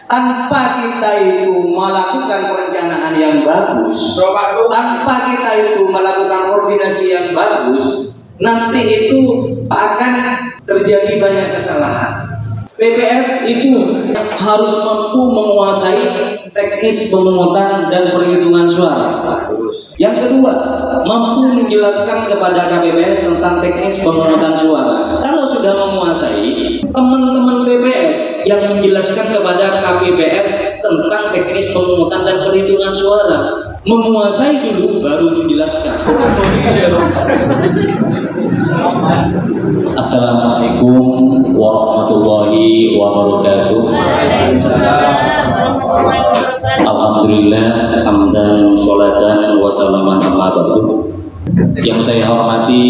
Tanpa kita itu melakukan perencanaan yang bagus, tanpa kita itu melakukan koordinasi yang bagus, nanti itu akan terjadi banyak kesalahan. PPS itu harus mampu menguasai teknis pemungutan dan perhitungan suara. Yang kedua, mampu menjelaskan kepada KPPS tentang teknis pemungutan suara. Kalau sudah menguasai, teman-teman PPS yang menjelaskan kepada KPPS tentang teknis pemungutan dan perhitungan suara. Menguasai dulu baru menjelaskan. Assalamualaikum warahmatullahi wabarakatuh. Alhamdulillah, hamdan sholatan wa salaman amma ba'du. Yang saya hormati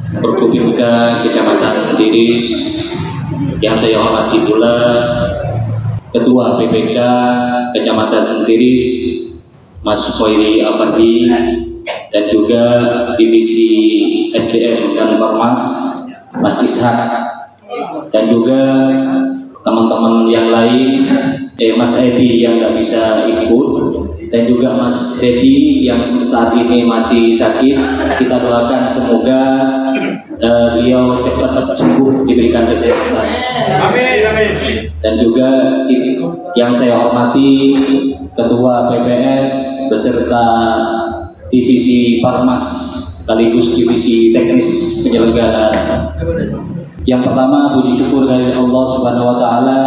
Perkopimka Kecamatan Tiris, yang saya hormati pula Ketua PPK Kecamatan Tiris Mas Khairi Afardi, dan juga Divisi SDM dan Parmas Mas Ishak, dan juga teman-teman yang lain, Mas Edi yang nggak bisa ikut, dan juga Mas Dedi yang saat ini masih sakit. Kita doakan semoga beliau cepat sembuh, diberikan kesehatan. Amin, amin. Dan juga yang saya hormati Ketua PPS beserta Divisi Parmas sekaligus Divisi Teknis Penyelenggara. Yang pertama, puji syukur dari Allah Subhanahu wa taala,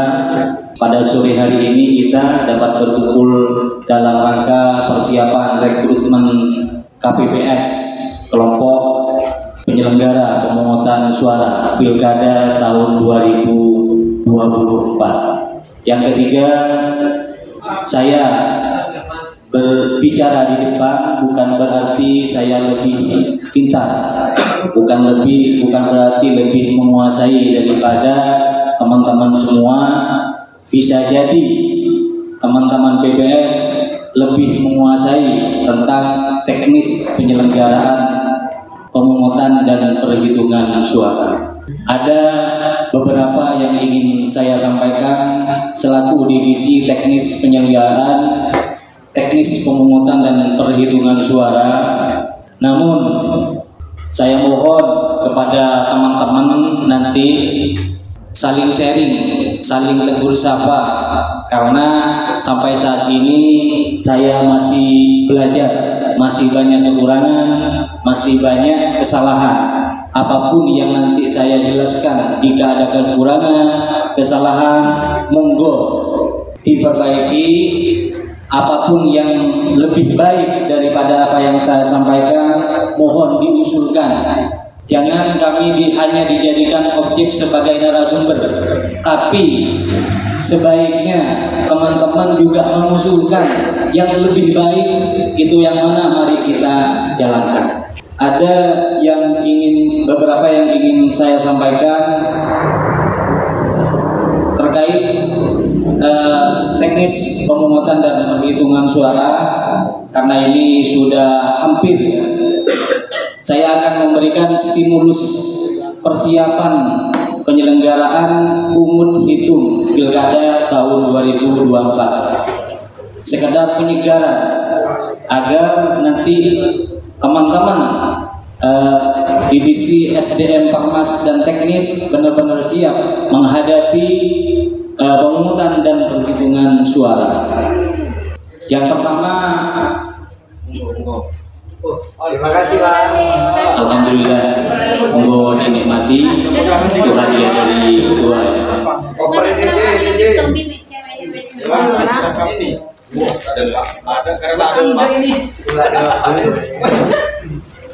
pada sore hari ini kita dapat berkumpul dalam rangka persiapan rekrutmen KPPS kelompok penyelenggara pemungutan suara Pilkada tahun 2024. Yang ketiga, saya berbicara di depan bukan berarti saya lebih pintar, bukan berarti lebih menguasai daripada teman-teman semua. Bisa jadi teman-teman PPS lebih menguasai tentang teknis penyelenggaraan pemungutan dan perhitungan suara. Ada beberapa yang ingin saya sampaikan selaku Divisi Teknis Penyelenggaraan Teknis Pemungutan dan Perhitungan Suara. Namun saya mohon kepada teman-teman nanti saling sharing, saling tegur sapa, karena sampai saat ini saya masih belajar, masih banyak kekurangan, masih banyak kesalahan. Apapun yang nanti saya jelaskan, jika ada kekurangan, kesalahan, monggo diperbaiki. Apapun yang lebih baik daripada apa yang saya sampaikan, mohon diusulkan. Jangan kami hanya dijadikan objek sebagai narasumber, tapi sebaiknya teman-teman juga mengusulkan yang lebih baik itu yang mana, mari kita jalankan. Ada beberapa yang ingin saya sampaikan terkait teknis pemungutan dan perhitungan suara, karena ini sudah hampir ya. Saya akan memberikan stimulus persiapan penyelenggaraan pungut hitung Pilkada tahun 2024. Sekedar penyegaran agar nanti teman-teman Divisi SDM Parmas dan Teknis benar-benar siap menghadapi pemungutan dan perhitungan suara. Yang pertama, terima kasih Pak. Alhamdulillah, monggo dinikmati. Itu hadiah dari ketua ya.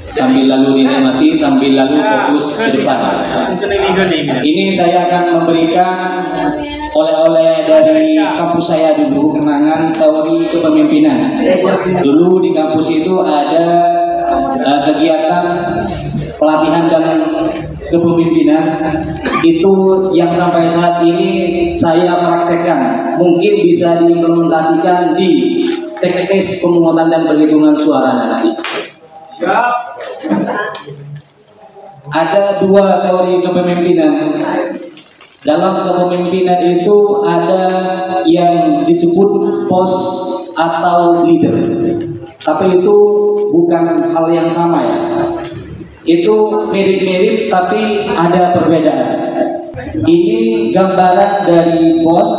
Sambil lalu dinikmati, sambil lalu fokus ke depan. Ini saya akan memberikan oleh-oleh dari kampus saya dulu, kenangan teori kepemimpinan. Dulu di kampus itu ada kegiatan pelatihan dan kepemimpinan, itu yang sampai saat ini saya praktekkan. Mungkin bisa diimplementasikan di teknis pemungutan dan perhitungan suara nanti. Ada dua teori kepemimpinan. Dalam kepemimpinan itu ada yang disebut bos atau leader. Tapi itu bukan hal yang sama ya. Itu mirip-mirip tapi ada perbedaan. Ini gambaran dari bos,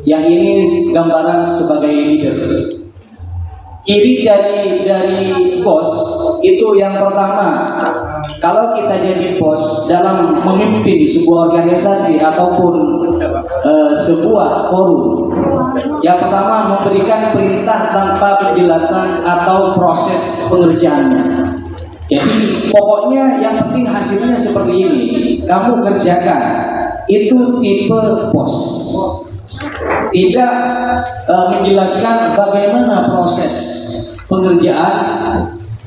yang ini gambaran sebagai leader. Ciri dari bos itu yang pertama, kalau kita jadi bos dalam memimpin sebuah organisasi ataupun sebuah forum, yang pertama memberikan perintah tanpa penjelasan atau proses pengerjaannya. Jadi pokoknya yang penting hasilnya seperti ini, kamu kerjakan. Itu tipe bos. Tidak menjelaskan bagaimana proses pengerjaan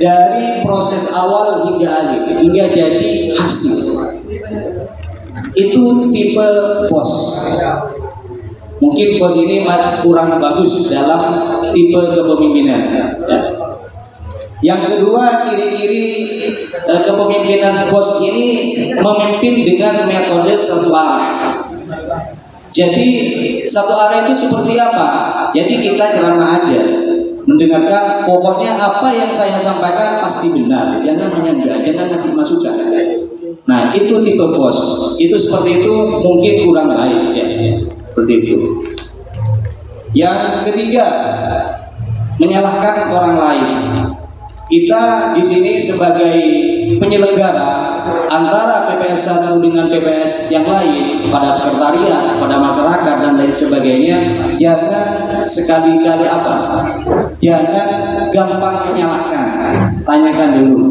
dari proses awal hingga akhir, hingga jadi hasil. Itu tipe bos. Mungkin bos ini masih kurang bagus dalam tipe kepemimpinan. Yang kedua, ciri-ciri kepemimpinan bos ini memimpin dengan metode satu arah. Jadi satu arah itu seperti apa? Jadi kita ceramah aja, mendengarkan, pokoknya apa yang saya sampaikan pasti benar, jangan menyanggah, jangan ngasih masukan. Nah itu tipe bos. Itu seperti itu mungkin kurang baik ya. Seperti itu. Yang ketiga, menyalahkan orang lain. Kita di sini sebagai penyelenggara antara PPS 1 dengan PPS yang lain, pada sekretariat, pada masyarakat dan lain sebagainya, jangan sekali-kali jangan gampang menyalahkan. Tanyakan dulu.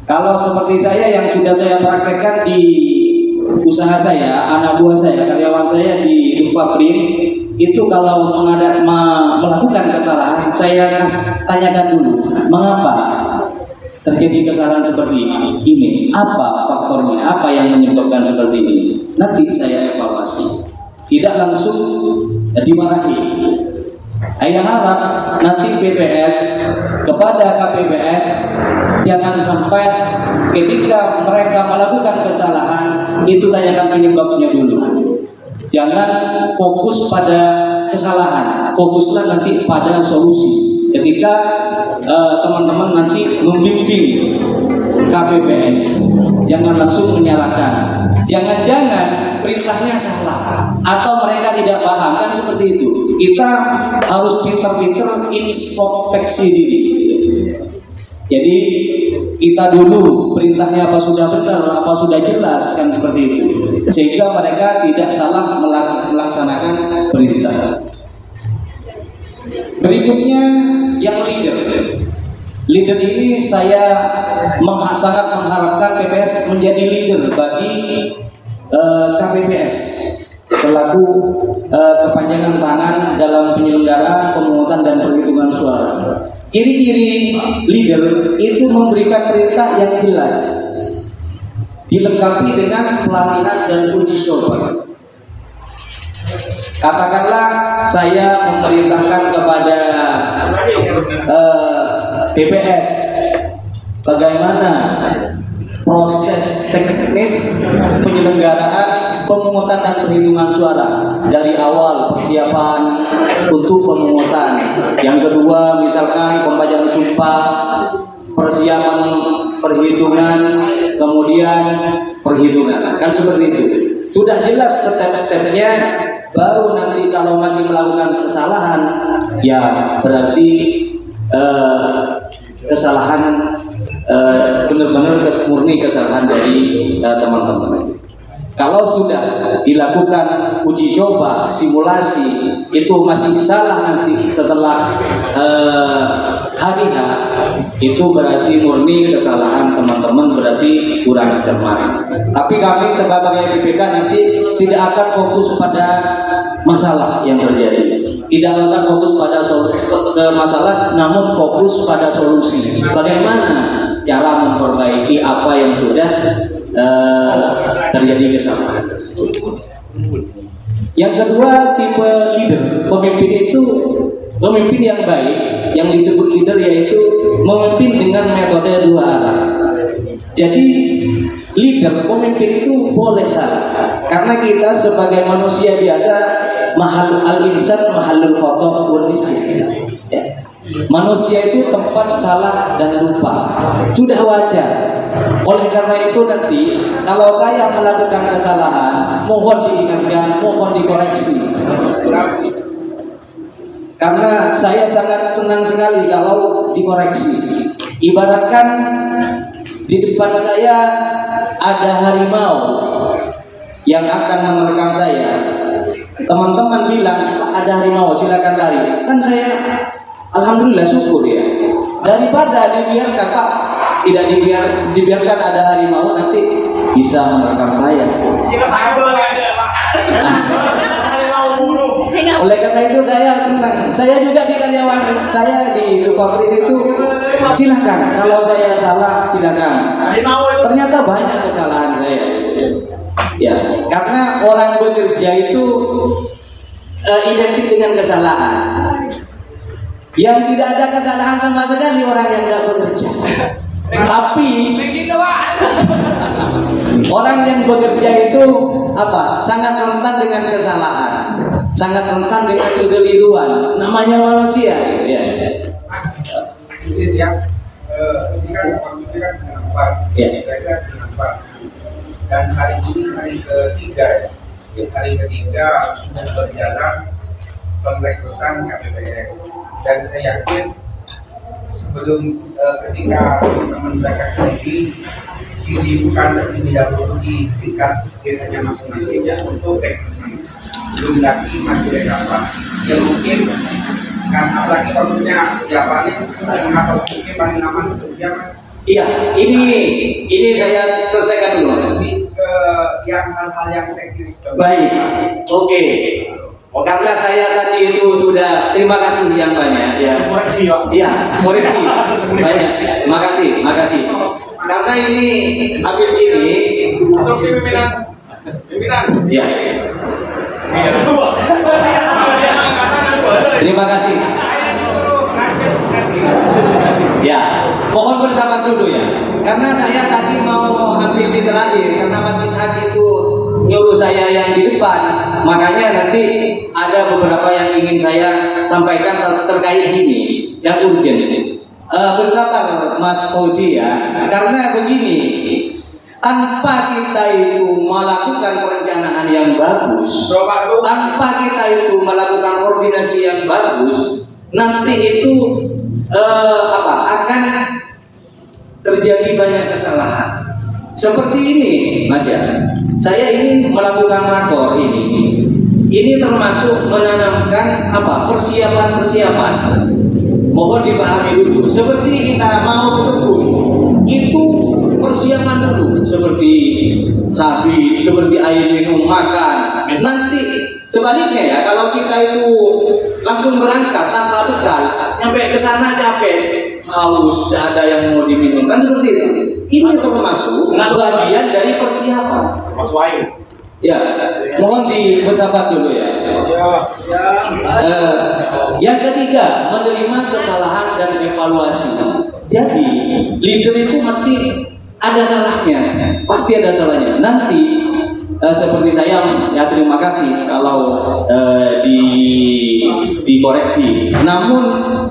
Kalau seperti saya yang sudah saya praktekkan di usaha saya, anak buah saya, karyawan saya di Ufaprim, itu kalau melakukan kesalahan, saya tanyakan dulu, mengapa terjadi kesalahan seperti ini? Apa faktornya? Apa yang menyebabkan seperti ini? Nanti saya evaluasi. Tidak langsung dimarahi. Saya harap nanti PPS kepada KPPS jangan sampai ketika mereka melakukan kesalahan itu tanyakan penyebabnya dulu. Jangan fokus pada kesalahan, fokuslah nanti pada solusi. Ketika teman-teman nanti membimbing KPPS, jangan langsung menyalahkan. Jangan-jangan perintahnya salah atau mereka tidak paham, kan seperti itu. Kita harus pinter-pinter introspeksi diri. Jadi kita dulu perintahnya apa sudah benar, apa sudah jelas, kan seperti itu. Sehingga mereka tidak salah melaksanakan perintah. Berikutnya yang leader. Leader ini saya sangat mengharapkan PPS menjadi leader bagi KPPS selaku kepanjangan tangan dalam penyelenggaraan pemungutan dan perhitungan suara. Ciri-ciri leader itu memberikan perintah yang jelas, dilengkapi dengan pelatihan dan uji coba. Katakanlah saya memerintahkan kepada PPS bagaimana proses teknis penyelenggaraan pemungutan dan perhitungan suara dari awal persiapan untuk pemungutan. Yang kedua misalkan pembacaan sumpah, persiapan perhitungan, kemudian perhitungan. Kan seperti itu. Sudah jelas step-stepnya. Baru nanti kalau masih melakukan kesalahan, ya berarti kesalahan benar-benar murni kesalahan dari teman-teman. Kalau sudah dilakukan uji coba, simulasi, itu masih salah nanti setelah hari H, itu berarti murni kesalahan teman-teman, berarti kurang cermat. Tapi kami sebagai BPK nanti tidak akan fokus pada masalah yang terjadi, tidak akan fokus pada masalah, namun fokus pada solusi. Bagaimana cara memperbaiki apa yang sudah terjadi kesalahan. Yang kedua, tipe leader. Pemimpin itu pemimpin yang baik, yang disebut leader yaitu memimpin dengan metode dua arah. Jadi leader, pemimpin itu boleh salah, karena kita sebagai manusia biasa mahal al-insan mahalul khotob wal nisyan. Ya. Manusia itu tempat salah dan lupa, sudah wajar. Oleh karena itu nanti kalau saya melakukan kesalahan, mohon diingatkan, mohon dikoreksi. Karena saya sangat senang sekali kalau dikoreksi. Ibaratkan di depan saya ada harimau yang akan menerkam saya. Teman-teman bilang, "Pak, ada harimau, silakan lari." Kan saya alhamdulillah syukur ya. Daripada dibiarkan, Pak, tidak dibiarkan ada harimau nanti bisa menerkam saya. Oleh karena itu saya senang. Saya juga di karyawan saya di Fakrin itu silakan. Kalau saya salah silakan. Ternyata banyak kesalahan saya. Ya, karena orang bekerja itu identik dengan kesalahan. Yang tidak ada kesalahan sama sekali orang yang tidak bekerja. Tapi orang yang bekerja itu apa? Sangat rentan dengan kesalahan, sangat rentan dengan kekeliruan. Namanya manusia. Ya. Ini kan waktu itu kan nampak, kira-kira nampak. Dan hari ini hari ketiga, hari ketiga sudah berjalan pengrekrutan KPPS. Dan saya yakin sebelum ketika teman mereka kesini disibukkan terlebih dahulu di tingkat desanya masing-masing untuk rekrutmen. Belum lagi masih rekrutan yang mungkin karena lagi waktunya Japanese atau mungkin paling lama sebelumnya. Iya, ini saya selesaikan dulu. Yang hal-hal yang teknis. Baik, oke. Karena saya tadi itu sudah terima kasih yang banyak ya. Koreksi ya. Iya, koreksi. Banyak. Makasih. Karena ini habis ini pimpinan. Iya. Terima kasih. Ya, mohon bersabar dulu ya. Karena saya tadi mau ambil di terakhir karena Mas Ishak itu nyuruh saya yang di depan, makanya nanti ada beberapa yang ingin saya sampaikan terkait ini yang urgent ini. Bersabar Mas Fauzi ya, karena begini, tanpa kita itu melakukan perencanaan yang bagus, tanpa kita itu melakukan koordinasi yang bagus, nanti itu akan terjadi banyak kesalahan. Seperti ini, Mas ya. Saya ini melakukan rakor ini. Ini termasuk menanamkan persiapan. Mohon dipahami dulu. Seperti kita mau berkebun, itu persiapan dulu. Seperti sapi, seperti air minum, makan. Nanti sebaliknya ya, kalau kita itu langsung berangkat tanpa bekal, nyampe ke sana capek, haus, ada yang mau diminum, kan seperti itu. Ini termasuk bagian dari persiapan. Mas Wahyu. Ya, mohon bersabar dulu ya. Yang ketiga, menerima kesalahan dan evaluasi. Jadi, leader itu mesti ada salahnya, pasti ada salahnya. Nanti seperti saya, ya terima kasih kalau dikoreksi. Namun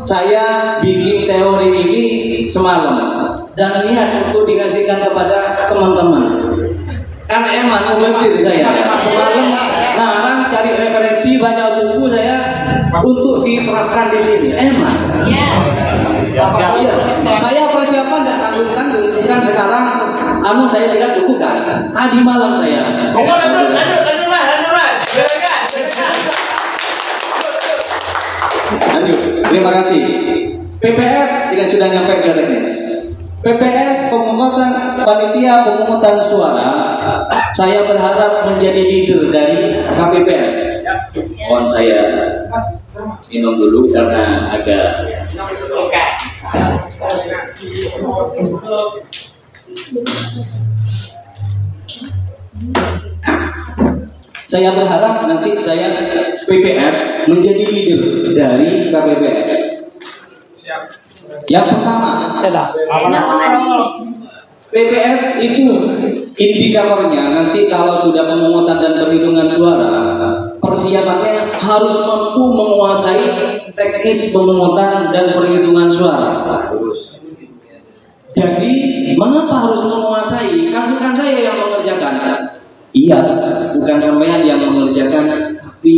saya bikin teori ini semalam dan niat untuk dikasihkan kepada teman-teman. Karena emang ngebentir saya semalam ngarang cari referensi, baca buku saya untuk diterapkan di sini. Emang. Iya. Saya persiapan tidak tanggung-tanggung, bukan sekarang. Saya tidak bukan. Tadi malam saya. Lanjut. Terima kasih. PPS tidak sudah nyampe ke teknis. PPS panitia pemungutan suara. Saya berharap menjadi leader dari KPPS. Mohon saya minum dulu karena agak. Saya berharap nanti saya PPS menjadi leader dari KPPS. Yang pertama, PPS itu indikatornya nanti kalau sudah pemungutan dan perhitungan suara, persiapannya harus mampu menguasai teknis pemungutan dan perhitungan suara. Jadi mengapa harus menguasai? Kan bukan saya yang mengerjakan. Iya, bukan sampean yang mengerjakan, tapi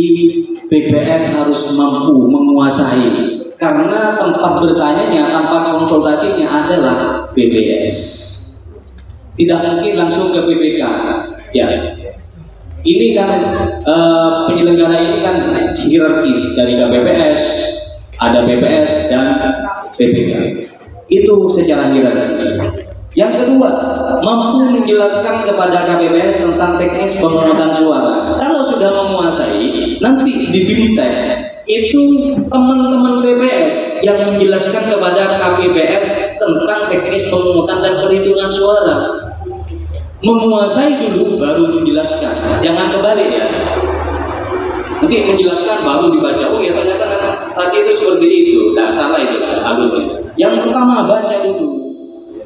PPS harus mampu menguasai. Karena tempat bertanyanya, tempat konsultasinya adalah PPS. Tidak mungkin langsung ke PPK. Ya, ini kan penyelenggara ini kan hierarkis dari KPPS, ada PPS dan PPK. Itu secara hierarkis. Yang kedua, mampu menjelaskan kepada KPPS tentang teknis pemungutan suara. Kalau sudah menguasai, nanti di BIMTEK itu teman-teman PPS yang menjelaskan kepada KPPS tentang teknis pemungutan dan perhitungan suara. Menguasai dulu baru menjelaskan, jangan kebalik ya. Nanti menjelaskan baru dibaca. Oh ya ternyata tadi itu seperti itu. Nah salah itu alurnya. Yang pertama baca dulu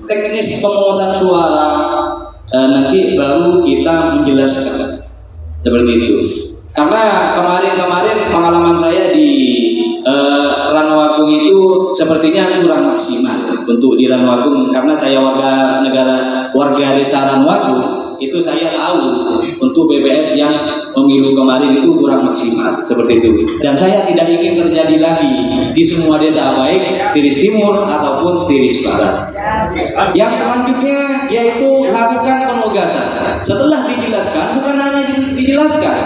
teknis pemungutan suara, nanti baru kita menjelaskan seperti itu. Karena kemarin pengalaman saya di Ranwagung itu sepertinya kurang maksimal untuk di Ranwagung, karena saya warga desa Ranwagung, itu saya tahu untuk BPS yang pemilu kemarin itu kurang maksimal seperti itu. Dan saya tidak ingin terjadi lagi di semua desa, baik Tiris Timur ataupun Tiris Barat. Yang selanjutnya yaitu lakukan penugasan. Setelah dijelaskan, bukan hanya dijelaskan,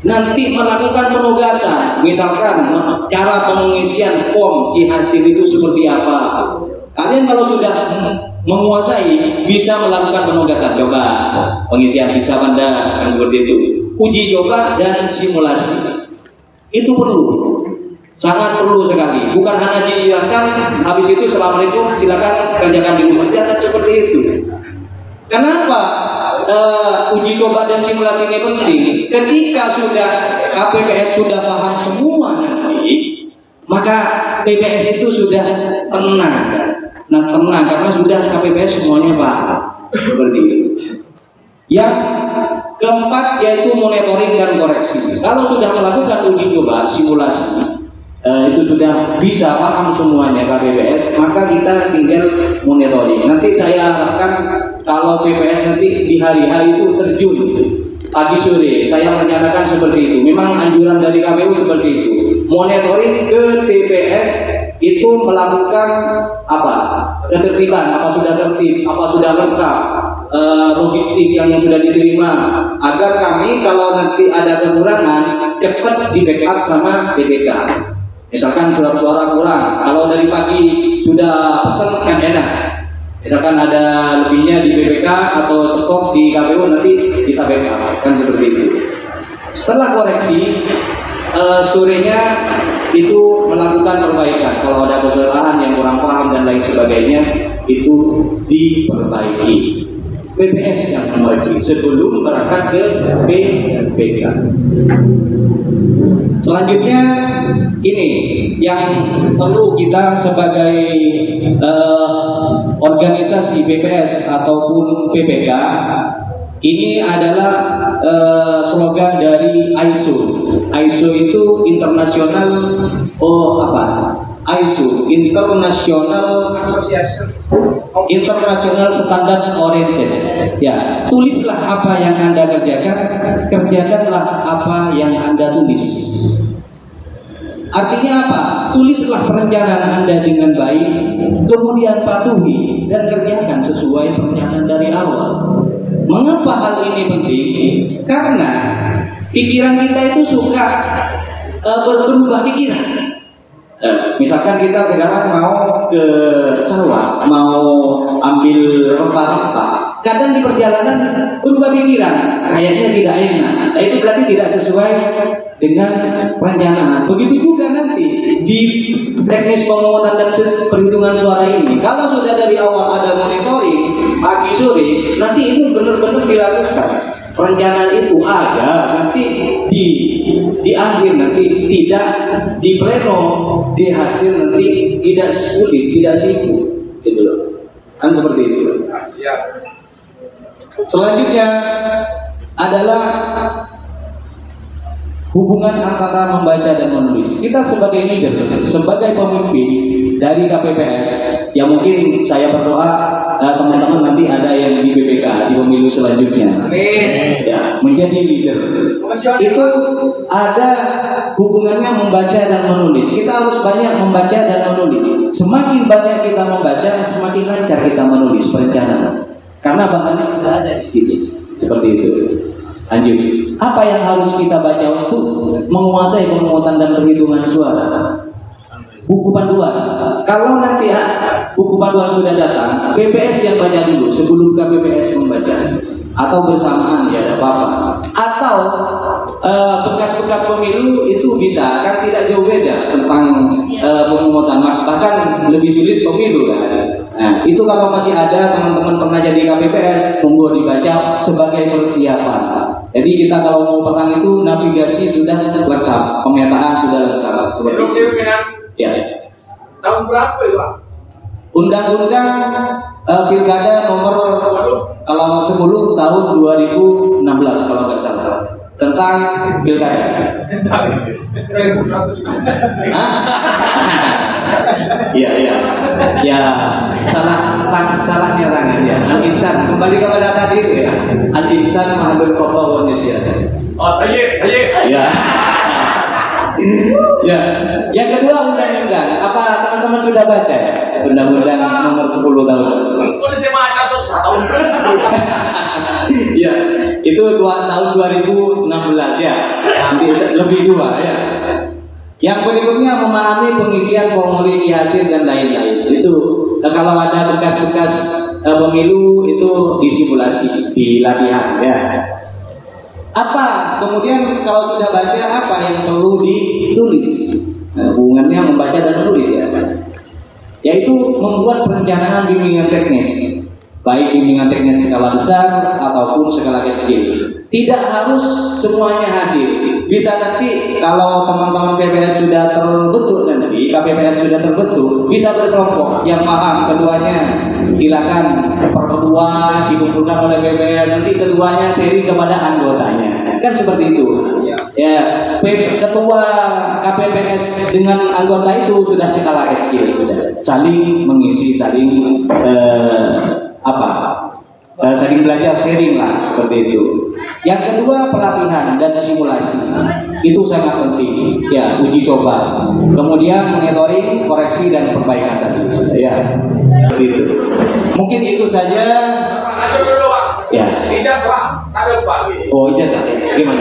nanti melakukan penugasan. Misalkan cara pengisian form hasil itu seperti apa. Kalian kalau sudah menguasai bisa melakukan penugasan. Coba pengisian bisa Anda kan seperti itu. Uji coba dan simulasi itu perlu, sangat perlu sekali. Bukan hanya dijelaskan habis itu assalamualaikum silakan kerjakan di rumah, jangan seperti itu. Kenapa uji coba dan simulasi ini penting? Ketika sudah KPPS sudah paham semua nanti, maka PPS itu sudah tenang. Nah tenang karena sudah KPPS semuanya paham seperti itu. Yang keempat yaitu monitoring dan koreksi. Kalau sudah melakukan uji coba simulasi, itu sudah bisa paham semuanya KPPS, maka kita tinggal monitoring. Nanti saya harapkan kalau PPS nanti di hari H itu terjun pagi sore, saya menyatakan seperti itu. Memang anjuran dari KPU seperti itu. Monitoring ke TPS itu melakukan apa? Ketertiban, apa sudah tertib, apa sudah lengkap, logistik yang sudah diterima, agar kami kalau nanti ada kekurangan cepat di backup sama PPK. Misalkan surat suara kurang, kalau dari pagi sudah pesan kan enak. Misalkan ada lebihnya di BPK atau stok di KPU, nanti kita backup, kan seperti itu. Setelah koreksi, sorenya itu melakukan perbaikan. Kalau ada kesalahan yang kurang paham dan lain sebagainya, itu diperbaiki. PPS yang menguji sebelum berangkat ke PPK. Selanjutnya ini yang perlu kita sebagai organisasi BPS ataupun PPK, ini adalah slogan dari ISO. ISO itu internasional ISO internasional standard oriented. Ya, tulislah apa yang Anda kerjakan, kerjakanlah apa yang Anda tulis. Artinya apa? Tulislah perencanaan Anda dengan baik, kemudian patuhi dan kerjakan sesuai perencanaan dari awal. Mengapa hal ini penting? Karena pikiran kita itu suka berubah pikiran. Misalkan kita sekarang mau ke sawah, mau ambil rempah-rempah, kadang di perjalanan berubah pikiran, kayaknya tidak enak. Nah itu berarti tidak sesuai dengan perencanaan. Begitu juga nanti di teknis pemungutan dan perhitungan suara ini, kalau sudah dari awal ada monitoring pagi sore, nanti itu benar-benar dilakukan. Perencanaan itu ada, nanti di akhir nanti tidak di pleno, di hasil nanti tidak sulit, tidak sibuk, gitu loh. Kan seperti itu. Selanjutnya adalah hubungan antara membaca dan menulis. Kita sebagai leader, sebagai pemimpin dari KPPS, ya mungkin saya berdoa teman-teman nanti ada yang di BPK di pemilu selanjutnya, ya menjadi leader. Itu ada hubungannya membaca dan menulis. Kita harus banyak membaca dan menulis. Semakin banyak kita membaca, semakin lancar kita menulis perencanaan. Karena bahannya sudah ada di sini. Seperti itu. Lanjut. Apa yang harus kita baca untuk menguasai pemungutan dan perhitungan suara? Buku panduan. Kalau nanti buku panduan sudah datang, PPS yang baca dulu sebelum KPPS membaca. Atau bersamaan ya, ada apa-apa. Atau bekas-bekas pemilu itu bisa, kan tidak jauh beda tentang pemungutan, bahkan lebih sulit pemilu kan. Nah, itu kalau masih ada teman-teman pernah jadi KPPS, monggo dibaca sebagai persiapan. Jadi kita kalau mau perang itu navigasi sudah lengkap, pemetaan sudah lengkap. Ya. Tahun berapa ya, Pak? Undang-undang Pilkada nomor kalau 10 tahun 2016 kalau nggak salah tentang Pilkada. Iya. Ya, salahnya tangan ya. Al-insan kembali kepada tadi itu ya. Al-insan mahdul khata wa nisyan. Oh, tayyib. Ya. Ya. Yang kedua undang-undang. Apa teman-teman sudah baca ya? Undang-undang nomor 10 tahun. Udah saya baca susah tahun. Ya, itu tahun 2016 ya. Nanti lebih dua ya. Yang berikutnya memahami pengisian formulir hasil dan lain-lain. Itu kalau ada bekas-bekas pemilu itu disimulasi, di latihan ya. Apa kemudian kalau sudah baca apa yang perlu ditulis? Hubungannya membaca dan menulis ya. Yaitu membuat perencanaan bimbingan teknis, baik bimbingan teknis skala besar ataupun skala kecil. Tidak harus semuanya hadir. Bisa nanti kalau teman-teman PPS sudah terbentuk nanti, KPPS sudah terbentuk, bisa berkelompok yang paham keduanya. Silakan per ketua dikumpulkan oleh PPS, nanti keduanya seri kepada anggotanya. Kan seperti itu. Ya, ketua KPPS dengan anggota itu sudah skala kecil, sudah saling mengisi, saling saling belajar, sharing lah seperti itu. Yang kedua pelatihan dan simulasi itu sangat penting ya, uji coba, kemudian monitoring, koreksi dan perbaikan tadi ya. Gitu. Mungkin itu saja. Ya. Ijazah, ada Pak. Oh ijazah, gimana?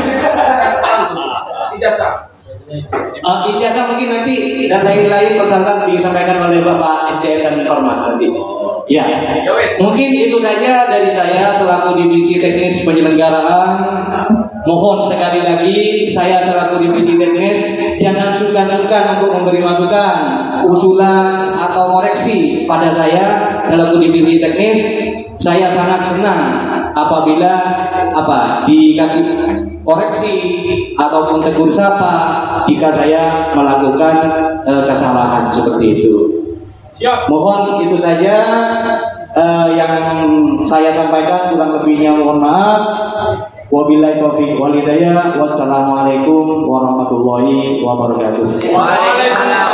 Ijazah. Ijazah mungkin nanti dan lain-lain persyaratan disampaikan oleh Bapak SDM dan Informas nanti. Ya, mungkin itu saja dari saya selaku divisi teknis penyelenggaraan. Mohon sekali lagi saya selaku divisi teknis jangan sungkan-sungkan untuk memberi masukan, usulan atau koreksi pada saya selaku divisi teknis. Saya sangat senang apabila dikasih koreksi ataupun tegur sapa jika saya melakukan kesalahan seperti itu. Mohon itu saja yang saya sampaikan, kurang lebihnya mohon maaf. Wabillahi taufiq wal hidayah. Wassalamualaikum warahmatullahi wabarakatuh. Waalaikumsalam.